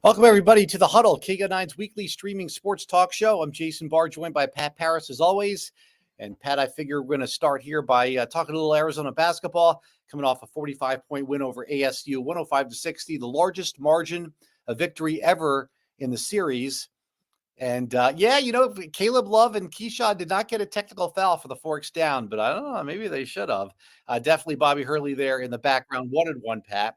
Welcome, everybody, to the Huddle, KGO9's weekly streaming sports talk show. I'm Jason Barr, joined by Pat Parris, as always. And, Pat, I figure we're going to start here by talking a little Arizona basketball, coming off a 45-point win over ASU, 105-60, the largest margin of victory ever in the series. And, Caleb Love and Keyshawn did not get a technical foul for the forks down, but I don't know, maybe they should have. Definitely Bobby Hurley there in the background, 1-1, Pat.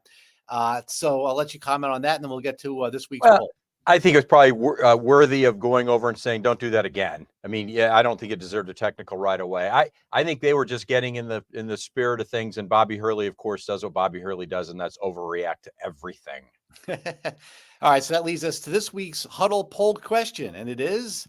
So I'll let you comment on that, and then we'll get to this week's poll. I think it was probably worthy of going over and saying, don't do that again. I mean, yeah, I don't think it deserved a technical right away. I think they were just getting in the spirit of things, and Bobby Hurley, of course, does what Bobby Hurley does, and that's overreact to everything. All right, so that leads us to this week's Huddle poll question, and it is,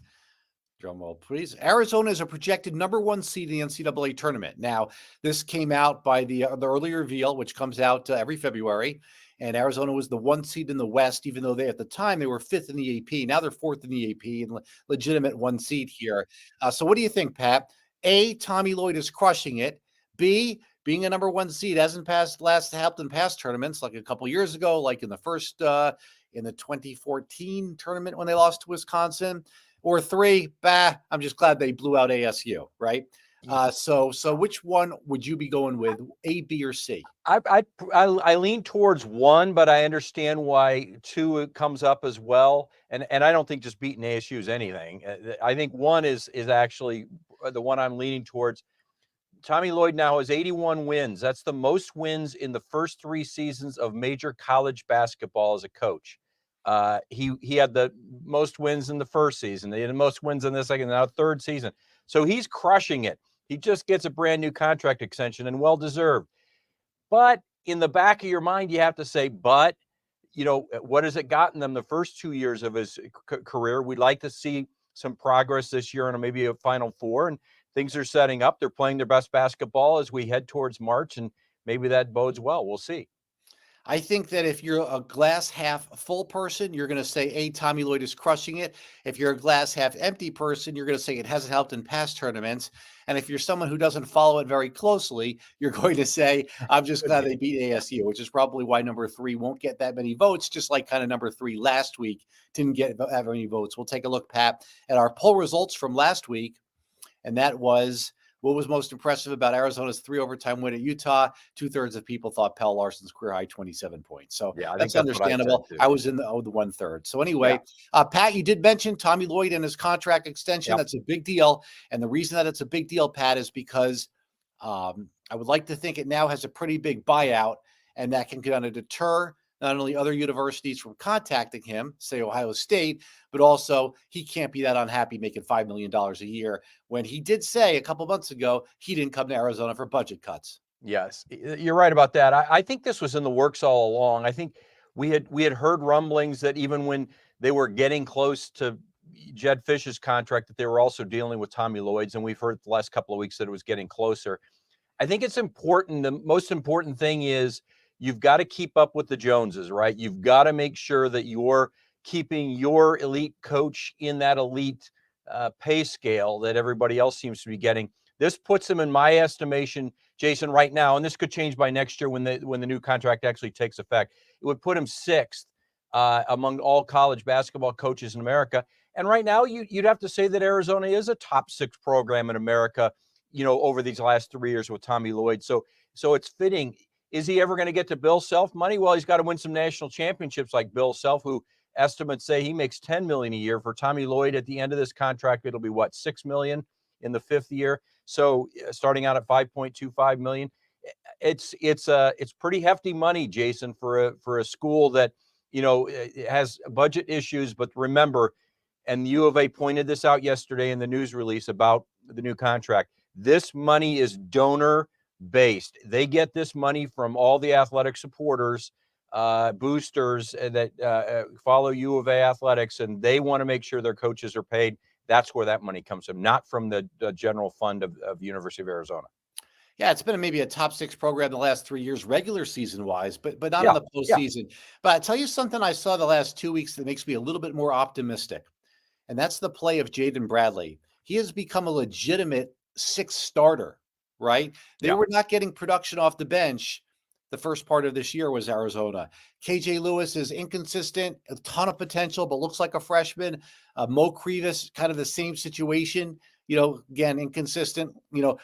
drum roll, please. Arizona is a projected number one seed in the NCAA tournament. Now, this came out by the early reveal, which comes out every February, and Arizona was the one seed in the West, even though at the time they were fifth in the AP. Now they're fourth in the AP and legitimate one seed here. So what do you think, Pat? A, Tommy Lloyd is crushing it. B, being a number one seed hasn't helped in past tournaments, like a couple years ago, like in the first in the 2014 tournament when they lost to Wisconsin. Or three, I'm just glad they blew out ASU, right? So which one would you be going with, A, B, or C? I lean towards one, but I understand why two comes up as well. And I don't think just beating ASU is anything. I think one is actually the one I'm leaning towards. Tommy Lloyd now has 81 wins. That's the most wins in the first three seasons of major college basketball as a coach. He had the most wins in the first season. He had the most wins in the second, now third season. So he's crushing it. He just gets a brand new contract extension, and well-deserved. But in the back of your mind, you have to say, what has it gotten them the first 2 years of his career? We'd like to see some progress this year and maybe a Final Four, and things are setting up. They're playing their best basketball as we head towards March, and maybe that bodes well. We'll see. I think that if you're a glass half full person, you're going to say, A, Tommy Lloyd is crushing it. If you're a glass half empty person, you're going to say it hasn't helped in past tournaments. And if you're someone who doesn't follow it very closely, you're going to say, I'm just glad they beat ASU, which is probably why number three won't get that many votes, just like kind of number three last week didn't get that many votes. We'll take a look, Pat, at our poll results from last week. And that was, what was most impressive about Arizona's 3 overtime win at Utah? 2/3 of people thought Pelle Larsen's career high 27 points. So yeah, that's understandable. I was in the 1/3. So anyway, Pat, you did mention Tommy Lloyd and his contract extension. That's a big deal. And the reason that it's a big deal, Pat, is because I would like to think it now has a pretty big buyout, and that can kind of deter not only other universities from contacting him, say Ohio State, but also he can't be that unhappy making $5 million a year when he did say a couple months ago he didn't come to Arizona for budget cuts. Yes, you're right about that. I think this was in the works all along. I think we had heard rumblings that even when they were getting close to Jed Fish's contract, that they were also dealing with Tommy Lloyd's, and we've heard the last couple of weeks that it was getting closer. I think it's important. The most important thing is you've got to keep up with the Joneses, right? You've got to make sure that you're keeping your elite coach in that elite pay scale that everybody else seems to be getting. This puts him, in my estimation, Jason, right now, and this could change by next year when the new contract actually takes effect. It would put him sixth among all college basketball coaches in America. And right now, you'd have to say that Arizona is a top 6 program in America, over these last 3 years with Tommy Lloyd. So it's fitting. Is he ever going to get to Bill Self money? Well, he's got to win some national championships like Bill Self, who estimates say he makes $10 million a year. For Tommy Lloyd, at the end of this contract, it'll be what, $6 million in the 5th year. So starting out at $5.25 million, it's pretty hefty money, Jason, for a school that has budget issues. But remember, and the U of A pointed this out yesterday in the news release about the new contract, this money is donor based. They get this money from all the athletic supporters, boosters that follow U of A athletics, and they want to make sure their coaches are paid. That's where that money comes from, not from the general fund of the University of Arizona. Yeah, it's been maybe a top 6 program the last 3 years, regular season wise, but not in the postseason. Yeah. But I tell you something I saw the last 2 weeks that makes me a little bit more optimistic, and that's the play of Jaden Bradley. He has become a legitimate 6th starter, right? They were not getting production off the bench, the first part of this year was Arizona. KJ Lewis is inconsistent, a ton of potential, but looks like a freshman. Mo Crevis, kind of the same situation. Again, inconsistent.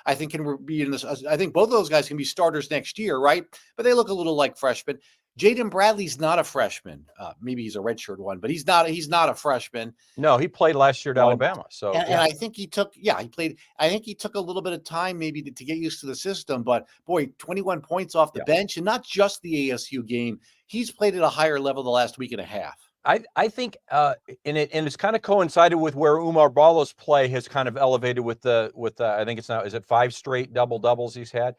I think can be in this. I think both of those guys can be starters next year, right? But they look a little like freshmen. Jaden Bradley's not a freshman. Maybe he's a redshirt one, but he's not a freshman. No, he played last year at Alabama. So and I think he played. I think he took a little bit of time maybe to get used to the system. But boy, 21 points off the bench, and not just the ASU game. He's played at a higher level the last week and a half. I think and it's kind of coincided with where Umar Ballo's play has kind of elevated with I think it's now, is it 5 straight doubles he's had,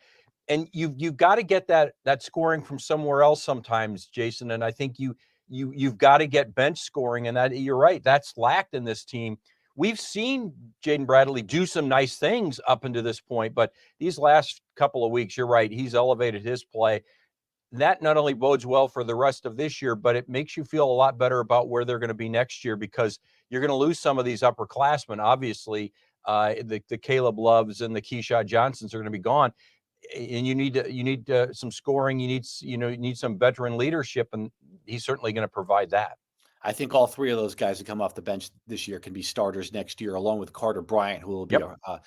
and you've got to get that scoring from somewhere else sometimes, Jason. And I think you've got to get bench scoring, and that, you're right, that's lacked in this team. We've seen Jaden Bradley do some nice things up until this point, but these last couple of weeks, you're right, he's elevated his play. That not only bodes well for the rest of this year, but it makes you feel a lot better about where they're going to be next year, because you're going to lose some of these upperclassmen. Obviously, the Caleb Loves and the Keyshawn Johnsons are going to be gone, and you need some scoring. You need some veteran leadership, and he's certainly going to provide that. I think all three of those guys that come off the bench this year can be starters next year, along with Carter Bryant, who will be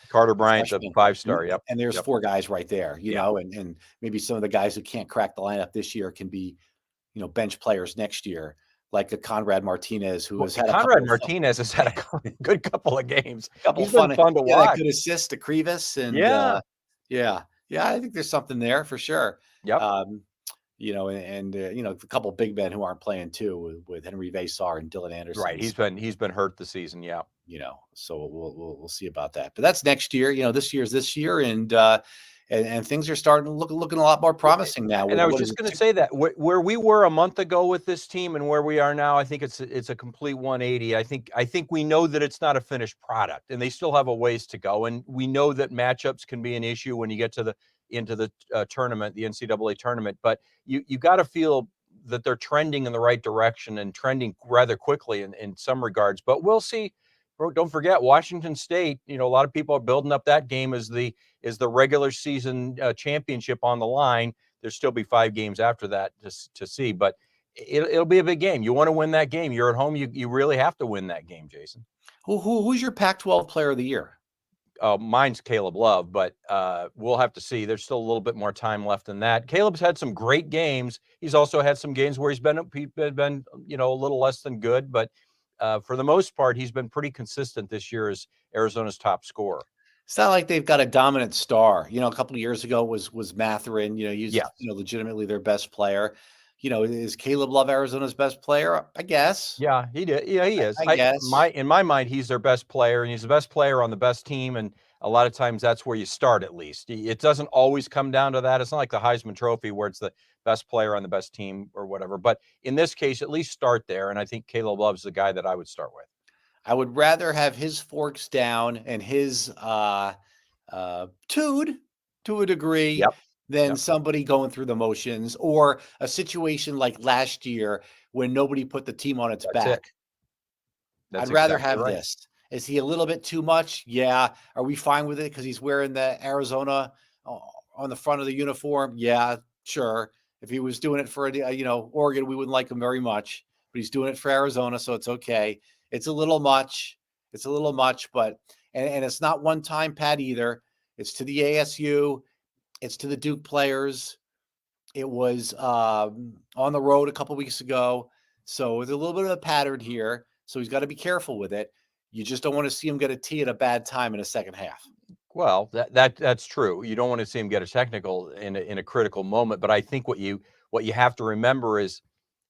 Carter Bryant, the 5-star. Yep. And there's 4 guys right there, and maybe some of the guys who can't crack the lineup this year can be, bench players next year, like a Conrad Martinez, who has had Martinez has had a good couple of games. He's been fun to watch. Good assist to Crevis, and I think there's something there for sure. Yep. A couple of big men who aren't playing too, with Henry Vasar and Dylan Anderson. Right, he's been hurt this season. Yeah. So we'll see about that. But that's next year. This year, and things are starting to looking a lot more promising now. And I was just going to say that where we were a month ago with this team and where we are now, I think it's a complete 180. I think we know that it's not a finished product, and they still have a ways to go. And we know that matchups can be an issue when you get into the tournament, the NCAA tournament. But you got to feel that they're trending in the right direction, and trending rather quickly in some regards. But we'll see. Don't forget Washington State. A lot of people are building up that game as the regular season championship on the line. There'll still be 5 games after that to see, but it'll be a big game. You want to win that game. You're at home. You really have to win that game, Jason. Who's your Pac-12 player of the year? Mine's Caleb Love, but we'll have to see. There's still a little bit more time left in that. Caleb's had some great games. He's also had some games where he's been a little less than good, but for the most part, he's been pretty consistent this year as Arizona's top scorer. It's not like they've got a dominant star. A couple of years ago was Matherin. He's legitimately their best player. Is Caleb Love Arizona's best player? I guess. Yeah, he did. Yeah, he is. I guess. In my mind, he's their best player, and he's the best player on the best team. And a lot of times, that's where you start. At least it doesn't always come down to that. It's not like the Heisman Trophy where it's the best player on the best team or whatever. But in this case, at least start there. And I think Caleb Love's the guy that I would start with. I would rather have his forks down and his toed to a degree than somebody going through the motions, or a situation like last year when nobody put the team on its back. I'd rather have this. Is he a little bit too much? Yeah. Are we fine with it because he's wearing the Arizona on the front of the uniform? Yeah, sure. If he was doing it for Oregon, we wouldn't like him very much, but he's doing it for Arizona, so it's okay. It's a little much. But and it's not one time, Pat, either. It's to the ASU. It's to the Duke players. It was on the road a couple weeks ago. So there's a little bit of a pattern here. So he's got to be careful with it. You just don't want to see him get a tee at a bad time in the second half. Well, that's true. You don't want to see him get a technical in a critical moment. But I think what you have to remember is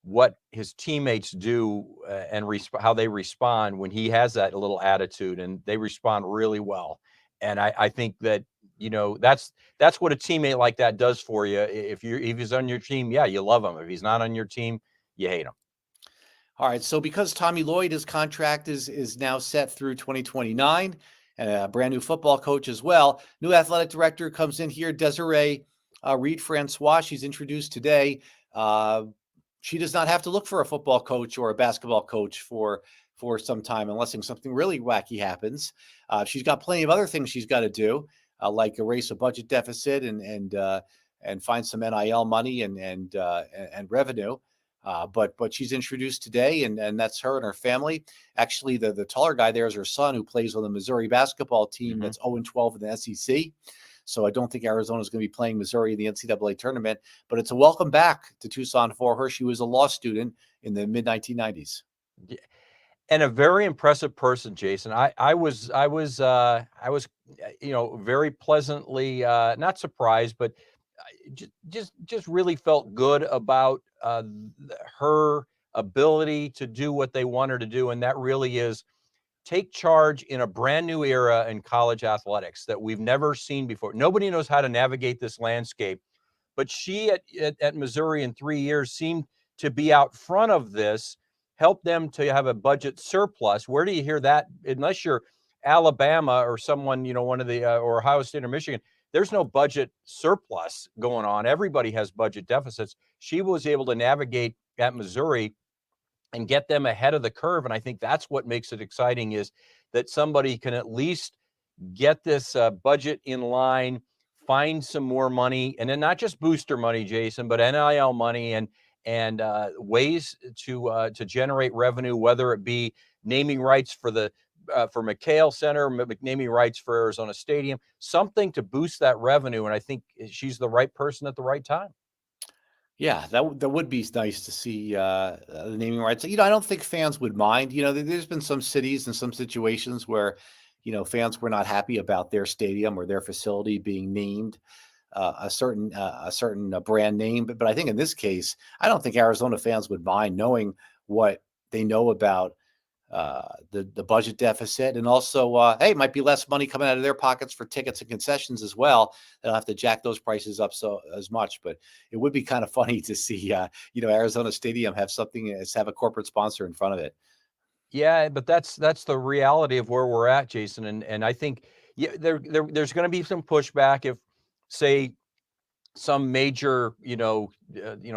what his teammates do and how they respond when he has that little attitude, and they respond really well. And I think that that's what a teammate like that does for you. If he's on your team, you love him. If he's not on your team, you hate him. All right. So because Tommy Lloyd, his contract is now set through 2029, and a brand new football coach as well. New athletic director comes in here, Desireé Reed-Francois. She's introduced today. She does not have to look for a football coach or a basketball coach for some time, unless something really wacky happens. She's got plenty of other things she's got to do, like erase a budget deficit and and find some NIL money and revenue. But she's introduced today, and that's her and her family. Actually, the taller guy there is her son, who plays on the Missouri basketball team that's 0-12 in the SEC. So I don't think Arizona is going to be playing Missouri in the NCAA tournament, but it's a welcome back to Tucson for her. She was a law student in the mid 1990s. Yeah. And a very impressive person, Jason. I was very pleasantly not surprised, but just really felt good about her ability to do what they want her to do, and that really is take charge in a brand new era in college athletics that we've never seen before. Nobody knows how to navigate this landscape, but she at Missouri in 3 years seemed to be out front of this, help them to have a budget surplus. Where do you hear that? Unless you're Alabama or someone, one of the or Ohio State or Michigan, there's no budget surplus going on. Everybody has budget deficits. She was able to navigate at Missouri and get them ahead of the curve. And I think that's what makes it exciting, is that somebody can at least get this budget in line, find some more money, and then not just booster money, Jason, but NIL money and ways to generate revenue, whether it be naming rights for the for McHale Center, naming rights for Arizona Stadium, something to boost that revenue. And I think she's the right person at the right time. Yeah, that would be nice to see the naming rights. I don't think fans would mind. There's been some cities and some situations where, fans were not happy about their stadium or their facility being named a certain brand name. But I think in this case, I don't think Arizona fans would mind knowing what they know about the budget deficit, and also, hey, it might be less money coming out of their pockets for tickets and concessions as well. They'll have to jack those prices up so as much, but it would be kind of funny to see, Arizona Stadium have a corporate sponsor in front of it. Yeah, but that's the reality of where we're at, Jason. And I think there's going to be some pushback if, say, some major,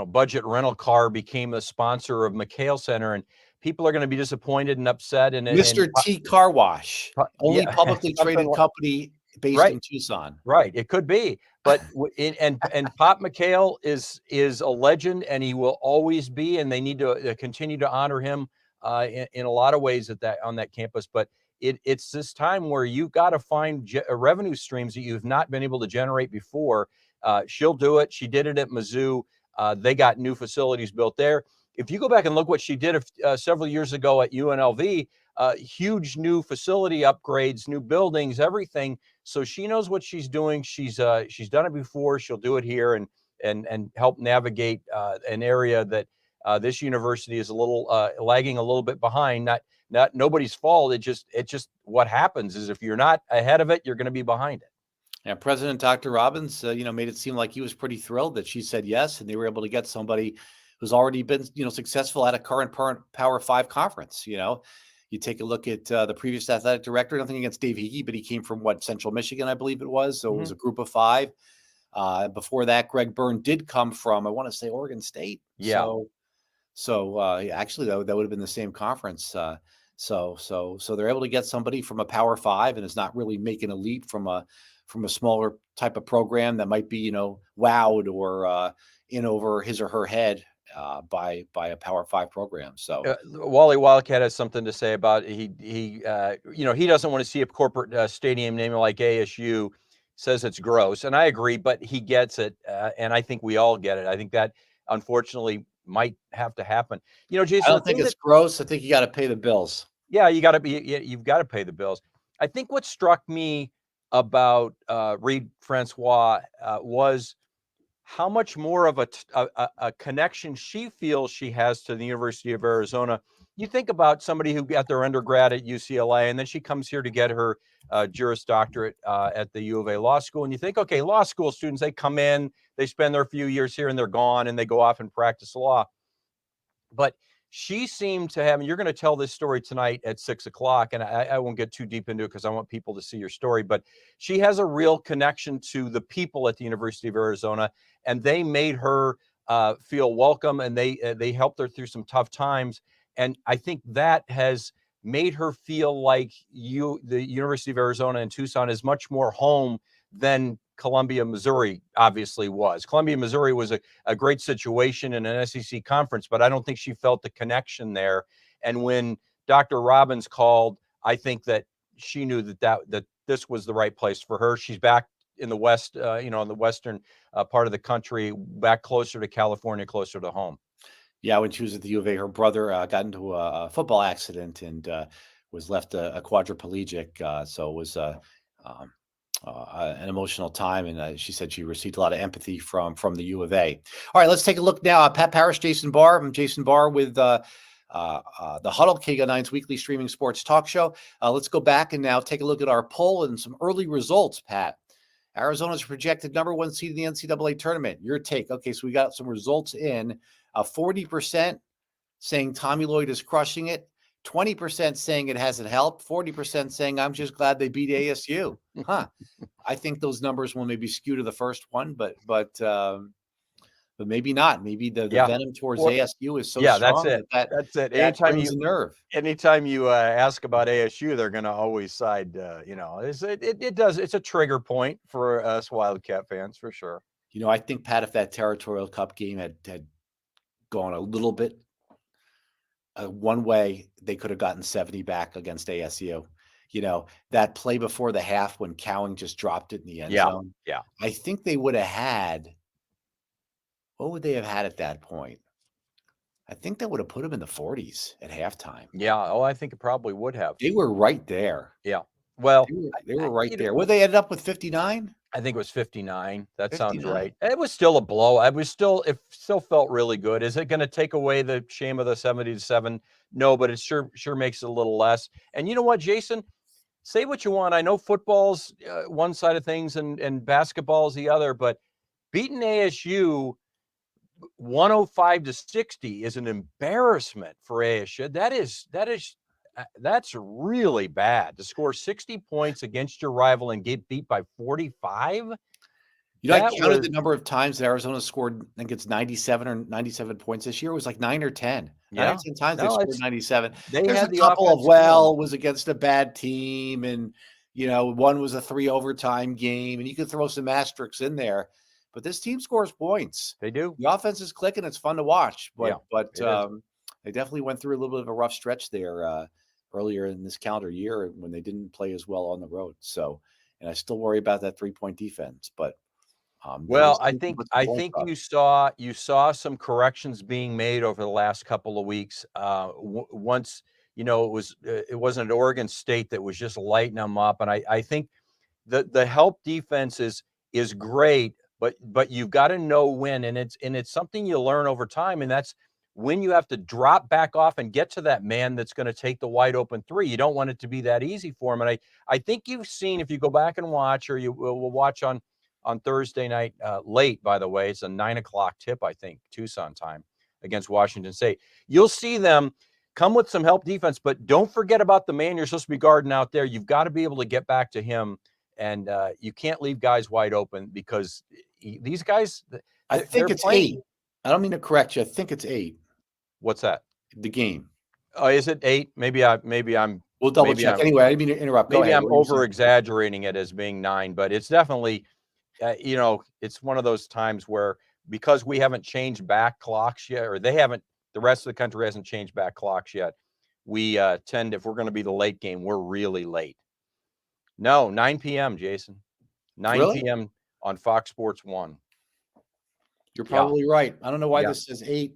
budget rental car became the sponsor of McHale Center, and people are going to be disappointed and upset. And Mr. T Car Wash, only yeah, publicly traded company based right. in Tucson. Right, it could be, but and Pop McHale is a legend, and he will always be, and they need to continue to honor him in a lot of ways on that campus. But it's this time where you've got to find revenue streams that you've not been able to generate before. She'll do it. She did it at Mizzou. They got new facilities built there. If you go back and look what she did several years ago at UNLV, huge new facility upgrades, new buildings, everything. So she knows what she's doing. She's done it before. She'll do it here and help navigate an area that this university is a little lagging a little bit behind. Not nobody's fault. It just what happens is if you're not ahead of it, you're going to be behind it. Yeah, President Dr. Robbins, made it seem like he was pretty thrilled that she said yes, and they were able to get somebody who's already been, successful at a current Power 5 conference. You take a look at the previous athletic director, nothing against Dave Hickey, but he came from Central Michigan, I believe it was. So it was a group of 5. Before that, Greg Byrne did come from, I want to say, Oregon State. Yeah. So actually, that would have been the same conference. So they're able to get somebody from a Power 5 and is not really making a leap from a smaller type of program that might be, wowed or in over his or her head by a Power 5 program. So Wally Wildcat has something to say about he doesn't want to see a corporate stadium name like ASU. Says it's gross, and I agree, but he gets it, and I think we all get it. I think that unfortunately might have to happen. Jason, I don't think it's gross. I think you got to pay the bills. Yeah, you've got to pay the bills. I think what struck me about Reed-Francois was how much more of a connection she feels she has to the University of Arizona. You think about somebody who got their undergrad at UCLA, and then she comes here to get her Juris Doctorate at the U of A Law School. And you think, okay, law school students, they come in, they spend their few years here, and they're gone, and they go off and practice law. But she seemed to have, and you're going to tell this story tonight at 6:00, and I won't get too deep into it because I want people to see your story, but she has a real connection to the people at the University of Arizona, and they made her feel welcome, and they helped her through some tough times. And I think that has made her feel like the University of Arizona in Tucson is much more home than Columbia, Missouri obviously was. Columbia, Missouri was a great situation in an SEC conference, but I don't think she felt the connection there. And when Dr. Robbins called, I think that she knew that this was the right place for her. She's back in the West, in the western part of the country, back closer to California, closer to home. Yeah, when she was at the U of A, her brother got into a football accident and was left a quadriplegic. So it was um, an emotional time, and she said she received a lot of empathy from the U of A. All right, let's take a look now. Pat Parris, Jason Barr. I'm Jason Barr with the Huddle, KGO9's weekly streaming sports talk show. Let's go back and now take a look at our poll and some early results, Pat. Arizona's projected #1 seed in the NCAA tournament. Your take. Okay, so we got some results in. 40% saying Tommy Lloyd is crushing it. 20% saying it hasn't helped. 40% saying I'm just glad they beat ASU. Huh. I think those numbers will maybe skew to the first one, but maybe not. Maybe the venom towards ASU is so strong That's it. that brings a nerve. Anytime you ask about ASU, they're going to always side. It does. It's a trigger point for us Wildcat fans for sure. I think, Pat, if that Territorial Cup game had gone a little bit one way, they could have gotten 70 back against ASU. That play before the half when Cowing just dropped it in the end zone. Yeah. I think they would have had. What would they have had at that point? I think that would have put them in the 40s at halftime. Yeah. Oh, I think it probably would have. They were right there. Yeah. Well, they were right there. Would they ended up with 59? I think it was 59. That 59. Sounds right. It was still a blow. It still felt really good. Is it going to take away the shame of the 70-7? No, but it sure makes it a little less. And you know what, Jason? Say what you want. I know football's one side of things and basketball's the other, but beating ASU 105-60 is an embarrassment for ASU. That's really bad to score 60 points against your rival and get beat by 45. I counted the number of times that Arizona scored, I think it's 97 or 97 points this year. It was like 9 or 10. 9 or 10 times they scored 97. There's a couple of, was against a bad team, and, one was a 3 overtime game, and you could throw some asterisks in there. But this team scores points. They do. The offense is clicking. It's fun to watch. But they definitely went through a little bit of a rough stretch there earlier in this calendar year when they didn't play as well on the road. So, and I still worry about that 3-point defense. But I think you saw some corrections being made over the last couple of weeks. Once it wasn't an Oregon State that was just lighting them up, and I think the help defense is great, but you've got to know when, and it's something you learn over time, and that's when you have to drop back off and get to that man that's going to take the wide open three. You don't want it to be that easy for him. And I think you've seen, if you go back and watch, or you will watch on Thursday night late, by the way, it's a 9:00 tip, I think, Tucson time against Washington State. You'll see them come with some help defense, but don't forget about the man you're supposed to be guarding out there. You've got to be able to get back to him, and you can't leave guys wide open because these guys. I think it's 8. I don't mean to correct you. I think it's 8. What's that? The game. Oh, is it 8? Maybe I'm. We'll double check. Anyway, I didn't mean to interrupt. Maybe I'm over exaggerating it as being 9, but it's definitely, it's one of those times where, because we haven't changed back clocks yet, or the rest of the country hasn't changed back clocks yet, we tend, if we're going to be the late game, we're really late. No, 9 p.m., Jason. 9 p.m. on Fox Sports 1. You're probably right. I don't know why this says 8,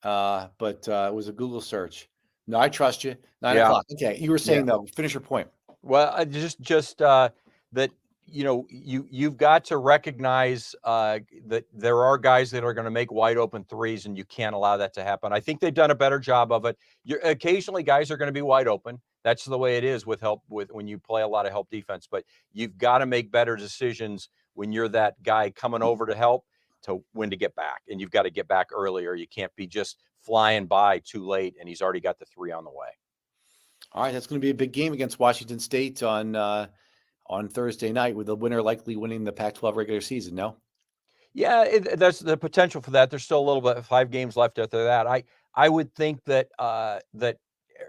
but it was a Google search. No, I trust you. 9 o'clock. Okay, you were saying though. Finish your point. Well, just that you've got to recognize that there are guys that are going to make wide open threes, and you can't allow that to happen. I think they've done a better job of it. Occasionally, guys are going to be wide open. That's the way it is with when you play a lot of help defense. But you've got to make better decisions when you're that guy coming over to help, to when to get back, and you've got to get back earlier. You can't be just flying by too late, and he's already got the 3 on the way. All right, that's going to be a big game against Washington State on Thursday night, with the winner likely winning the Pac-12 regular season. No? Yeah, there's the potential for that. There's still a little bit, 5 games left after that. I would think that that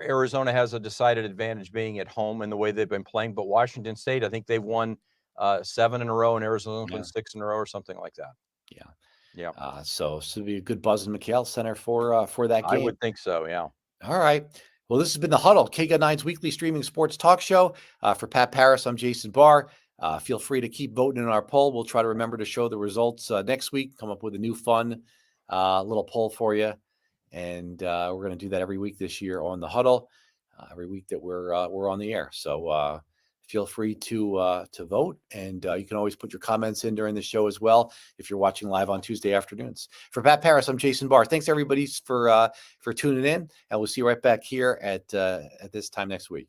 Arizona has a decided advantage being at home in the way they've been playing, but Washington State, I think they've won 7 in a row, and Arizona Yeah. win 6 in a row or something like that. Yeah. Yeah. So it'll be a good buzz in McHale Center for that I game. would think so. Yeah. All right. Well, this has been the Huddle, KGUN9's weekly streaming sports talk show. For Pat Parris, I'm Jason Barr. Feel free to keep voting in our poll. We'll try to remember to show the results next week, come up with a new fun little poll for you. And we're going to do that every week this year on the Huddle, every week that we're on the air. So feel free to vote, and you can always put your comments in during the show as well if you're watching live on Tuesday afternoons. For Pat Parris, I'm Jason Barr. Thanks everybody for tuning in, and we'll see you right back here at this time next week.